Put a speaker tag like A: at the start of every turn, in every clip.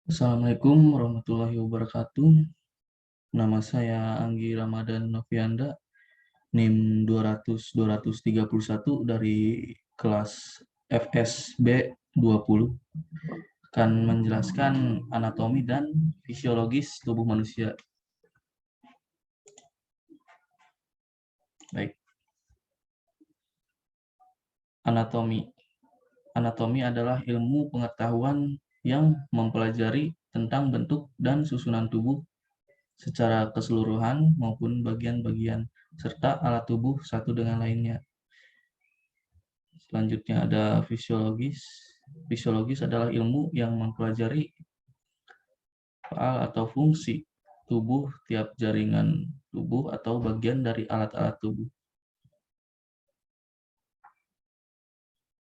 A: Assalamualaikum warahmatullahi wabarakatuh. Nama saya Anggi Ramadan Novianda, NIM 200-231 dari kelas FSB 20. Akan menjelaskan anatomi dan fisiologis tubuh manusia. Baik, anatomi. Anatomi adalah ilmu pengetahuan yang mempelajari tentang bentuk dan susunan tubuh secara keseluruhan maupun bagian-bagian serta alat tubuh satu dengan lainnya. Selanjutnya ada fisiologis. Fisiologis adalah ilmu yang mempelajari soal atau fungsi tubuh tiap jaringan tubuh atau bagian dari alat-alat tubuh.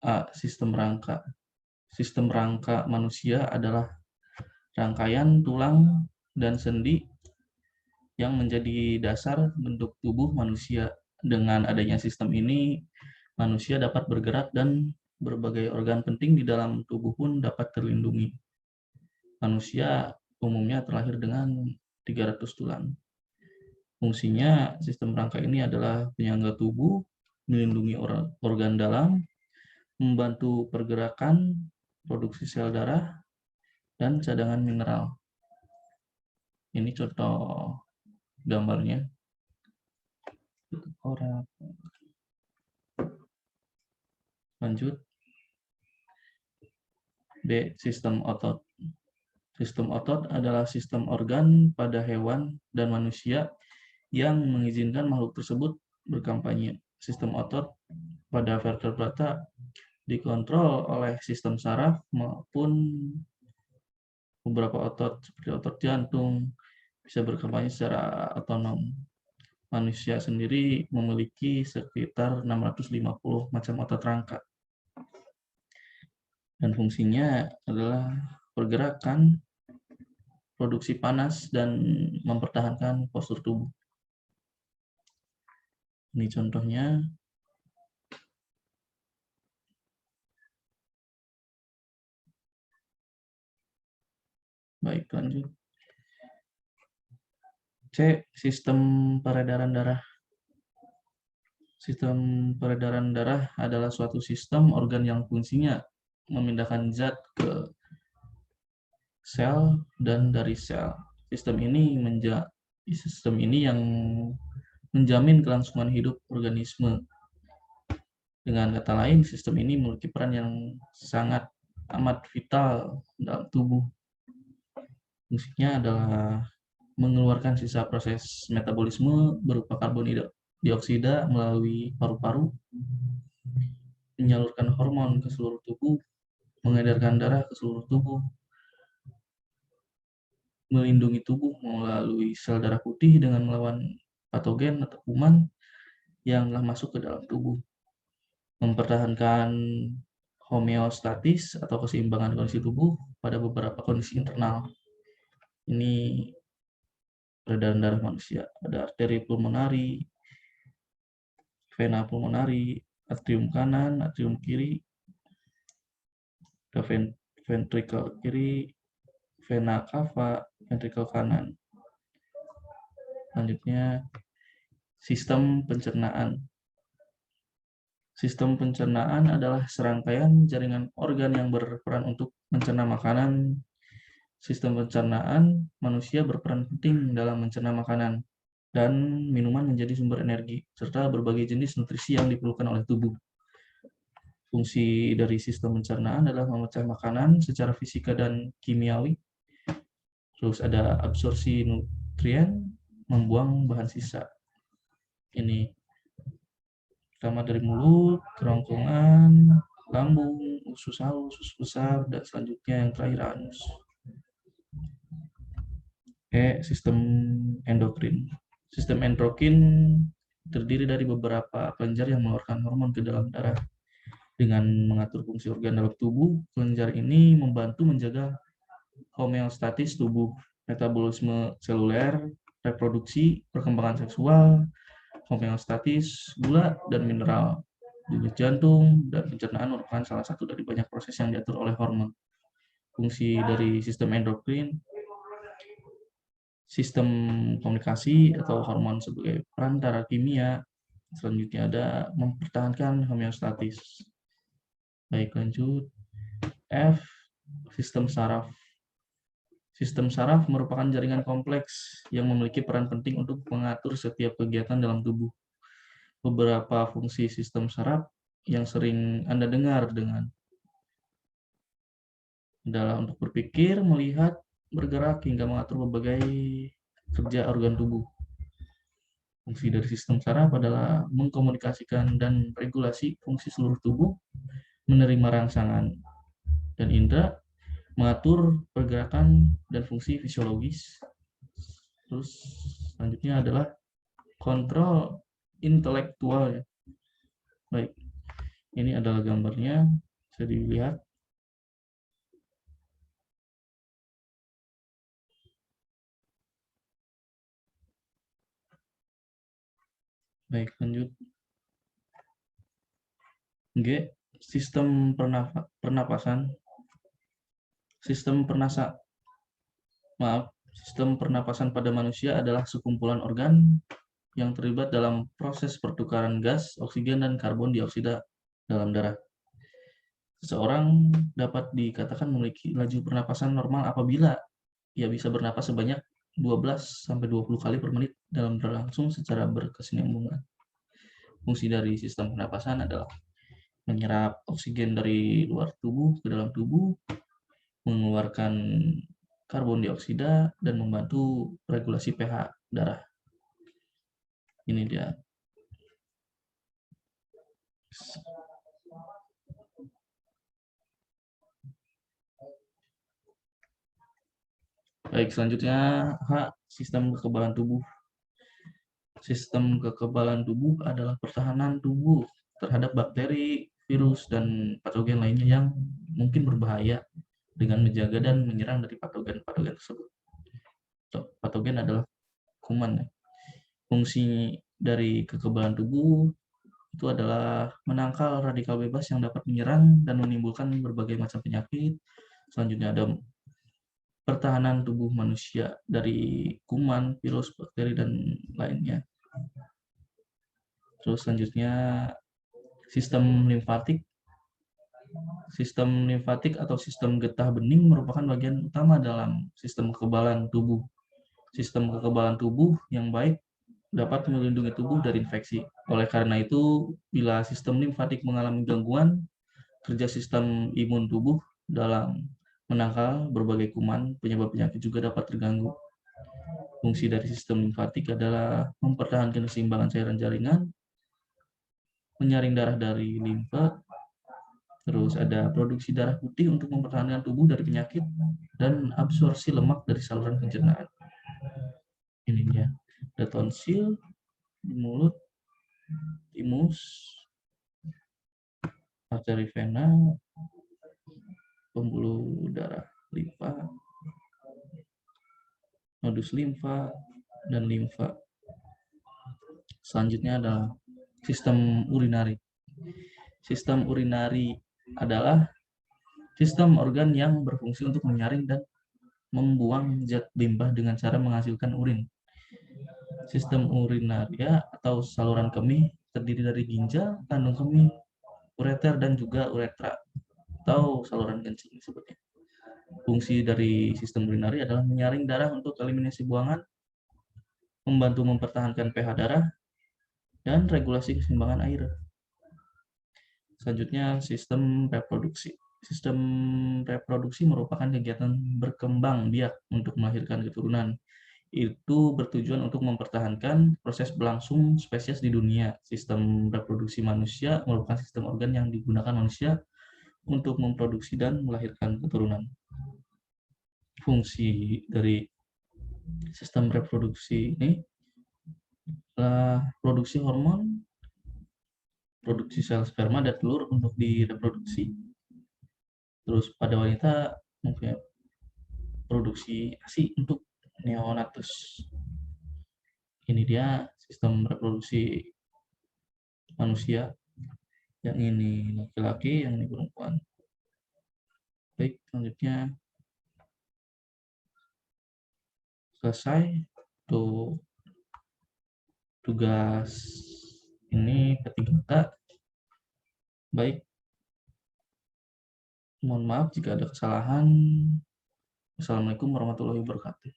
A: A. Sistem rangka. Sistem rangka manusia adalah rangkaian tulang dan sendi yang menjadi dasar bentuk tubuh manusia. Dengan adanya sistem ini, manusia dapat bergerak dan berbagai organ penting di dalam tubuh pun dapat terlindungi. Manusia umumnya terlahir dengan 300 tulang. Fungsinya sistem rangka ini adalah penyangga tubuh, melindungi organ dalam, membantu pergerakan, produksi sel darah, dan cadangan mineral. Ini contoh gambarnya. Lanjut. B. Sistem otot. Sistem otot adalah sistem organ pada hewan dan manusia yang mengizinkan makhluk tersebut berkampanye. Sistem otot pada vertebrata dikontrol oleh sistem saraf maupun beberapa otot seperti otot jantung bisa berkampanye secara otonom. Manusia sendiri memiliki sekitar 650 macam otot rangka. Dan fungsinya adalah pergerakan, produksi panas, dan mempertahankan postur tubuh. Ini contohnya. Baik, lanjut. C. Sistem peredaran darah. Sistem peredaran darah adalah suatu sistem organ yang fungsinya memindahkan zat ke sel dan dari sel. Sistem ini yang menjamin kelangsungan hidup organisme. Dengan kata lain, sistem ini memiliki peran yang sangat amat vital dalam tubuh. Fungsinya adalah mengeluarkan sisa proses metabolisme berupa karbon dioksida melalui paru-paru, menyalurkan hormon ke seluruh tubuh, mengedarkan darah ke seluruh tubuh, melindungi tubuh melalui sel darah putih dengan melawan patogen atau kuman yang telah masuk ke dalam tubuh, mempertahankan homeostatis atau keseimbangan kondisi tubuh pada beberapa kondisi internal. Ini peredaran darah manusia. Ada arteri pulmonari, vena pulmonari, atrium kanan, atrium kiri, ada ventrikel kiri, vena cava, ventrikel kanan. Selanjutnya, sistem pencernaan. Sistem pencernaan adalah serangkaian jaringan organ yang berperan untuk mencerna makanan. Sistem pencernaan manusia berperan penting dalam mencerna makanan dan minuman menjadi sumber energi, serta berbagai jenis nutrisi yang diperlukan oleh tubuh. Fungsi dari sistem pencernaan adalah memecah makanan secara fisika dan kimiawi. Terus ada absorpsi nutrien, membuang bahan sisa. Ini pertama dari mulut, kerongkongan, lambung, usus halus, usus besar, dan selanjutnya yang terakhir anus. Sistem endokrin. Sistem endokrin terdiri dari beberapa kelenjar yang mengeluarkan hormon ke dalam darah. Dengan mengatur fungsi organ dalam tubuh, kelenjar ini membantu menjaga homeostatis tubuh, metabolisme seluler, reproduksi, perkembangan seksual, homeostatis, gula, dan mineral. Denyut jantung dan pencernaan merupakan salah satu dari banyak proses yang diatur oleh hormon. fungsi dari sistem endokrin, sistem komunikasi atau hormon sebagai perantara kimia. Selanjutnya ada mempertahankan homeostatis. Baik, lanjut. F. Sistem saraf. Sistem saraf merupakan jaringan kompleks yang memiliki peran penting untuk mengatur setiap kegiatan dalam tubuh. Beberapa fungsi sistem saraf yang sering Anda dengar adalah untuk berpikir, melihat, bergerak, hingga mengatur berbagai kerja organ tubuh. Fungsi dari sistem saraf adalah mengkomunikasikan dan regulasi fungsi seluruh tubuh, menerima rangsangan dan indera, mengatur pergerakan dan fungsi fisiologis. Terus selanjutnya adalah kontrol intelektual. Baik, ini adalah gambarnya, bisa dilihat. Baik, lanjut. G. Sistem pernapasan. Sistem pernapasan pada manusia adalah sekumpulan organ yang terlibat dalam proses pertukaran gas, oksigen, dan karbon dioksida dalam darah. Seseorang dapat dikatakan memiliki laju pernapasan normal apabila ia bisa bernapas sebanyak 12-20 kali per menit dalam berlangsung secara berkesinambungan. Fungsi dari sistem pernapasan adalah menyerap oksigen dari luar tubuh ke dalam tubuh, mengeluarkan karbon dioksida, dan membantu regulasi pH darah. Ini dia. Baik, selanjutnya H. Sistem kekebalan tubuh. Sistem kekebalan tubuh adalah pertahanan tubuh terhadap bakteri, virus, dan patogen lainnya yang mungkin berbahaya dengan menjaga dan menyerang dari patogen-patogen tersebut. Patogen adalah kuman. Fungsi dari kekebalan tubuh itu adalah menangkal radikal bebas yang dapat menyerang dan menimbulkan berbagai macam penyakit. Selanjutnya ada pertahanan tubuh manusia dari kuman, virus, bakteri, dan lainnya. Terus selanjutnya sistem limfatik. Sistem limfatik atau sistem getah bening merupakan bagian utama dalam sistem kekebalan tubuh. Sistem kekebalan tubuh yang baik dapat melindungi tubuh dari infeksi. Oleh karena itu, bila sistem limfatik mengalami gangguan, kerja sistem imun tubuh dalam menangkal berbagai kuman penyebab penyakit juga dapat terganggu. Fungsi dari sistem limfatik adalah mempertahankan keseimbangan cairan jaringan, menyaring darah dari limfa, terus ada produksi darah putih untuk mempertahankan tubuh dari penyakit, dan absorpsi lemak dari saluran pencernaan. Ini dia, ada tonsil di mulut, timus, arteri vena, pembuluh darah limfa, nodus limfa, dan limfa. Selanjutnya adalah sistem urinari. Sistem urinari adalah sistem organ yang berfungsi untuk menyaring dan membuang zat limbah dengan cara menghasilkan urin. Sistem urinaria atau saluran kemih terdiri dari ginjal, kandung kemih, ureter, dan juga uretra atau saluran kencing disebutnya. Fungsi dari sistem urinari adalah menyaring darah untuk eliminasi buangan, membantu mempertahankan pH darah, dan regulasi keseimbangan air. Selanjutnya, sistem reproduksi. Sistem reproduksi merupakan kegiatan berkembang biak untuk melahirkan keturunan. Itu bertujuan untuk mempertahankan proses berlangsung spesies di dunia. Sistem reproduksi manusia merupakan sistem organ yang digunakan manusia untuk memproduksi dan melahirkan keturunan. Fungsi dari sistem reproduksi ini adalah produksi hormon, produksi sel sperma dan telur untuk direproduksi. Terus pada wanita mungkin produksi ASI untuk neonatus. Ini dia sistem reproduksi manusia. Yang ini laki-laki, yang ini perempuan. Baik, selanjutnya selesai untuk tugas ini ketiga. Baik, mohon maaf jika ada kesalahan. Assalamualaikum warahmatullahi wabarakatuh.